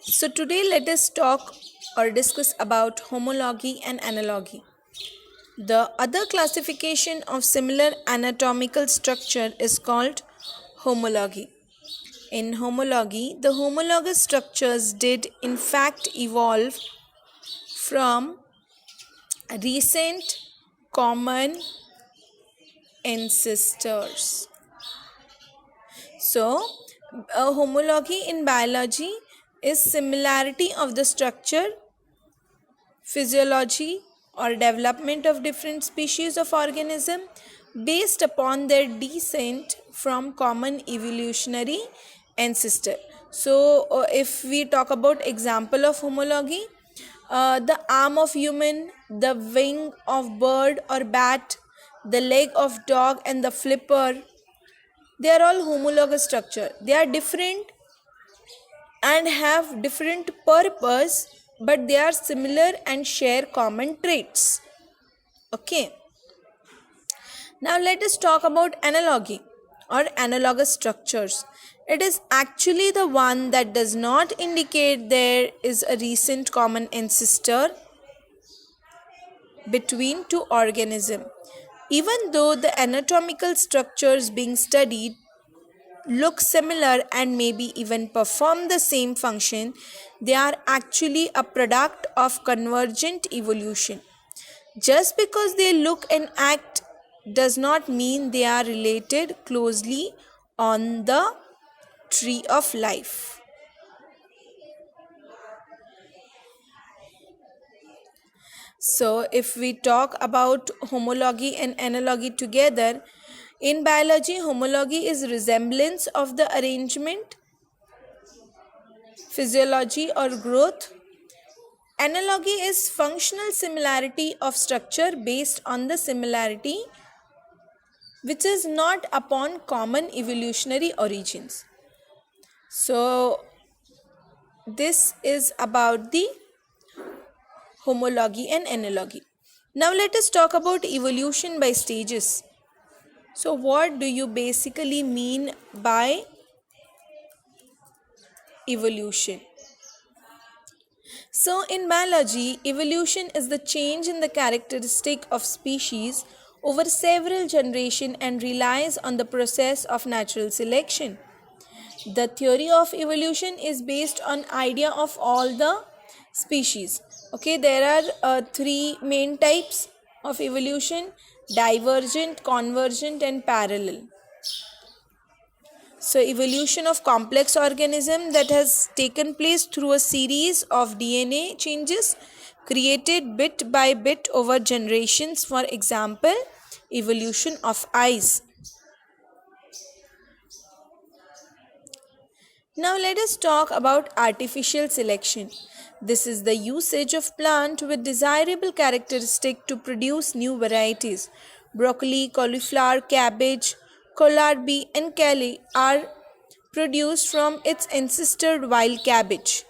So today let us talk or discuss about homology and analogy. The other classification of similar anatomical structure is called homology. In homology, the homologous structures did in fact evolve from recent common ancestors. So, a homology in biology is similarity of the structure, physiology, or development of different species of organism based upon their descent from common evolutionary ancestor. So, if we talk about example of homology, the arm of human, the wing of bird or bat, the leg of dog, and the flipper, they are all homologous structure. They are different and have different purpose, but they are similar and share common traits. Okay. Now let us talk about analogy or analogous structures. It is actually the one that does not indicate there is a recent common ancestor between two organisms. Even though the anatomical structures being studied look similar and maybe even perform the same function, they are actually a product of convergent evolution. Just because they look and act does not mean they are related closely on the tree of life. So, if we talk about homology and analogy together, in biology, homology is resemblance of the arrangement, physiology, or growth. Analogy is functional similarity of structure based on the similarity which is not upon common evolutionary origins. So, this is about the homology and analogy. Now, let us talk about evolution by stages. So, what do you basically mean by evolution? So, in biology, evolution is the change in the characteristic of species over several generations and relies on the process of natural selection. The theory of evolution is based on idea of all the species. Okay, there are three main types of evolution: divergent, convergent, and parallel. So, evolution of complex organism that has taken place through a series of DNA changes created bit by bit over generations. For example, evolution of eyes. Now let us talk about artificial selection. This is the usage of plant with desirable characteristic to produce new varieties. Broccoli, cauliflower, cabbage, kohlrabi and kale are produced from its ancestor wild cabbage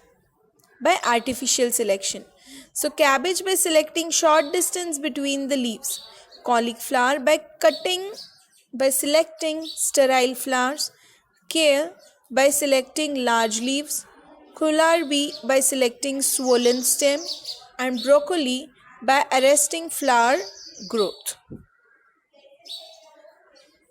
by artificial selection. So cabbage by selecting short distance between the leaves, cauliflower by selecting sterile flowers, kale by selecting large leaves, kohlrabi by selecting swollen stem, and broccoli by arresting flower growth.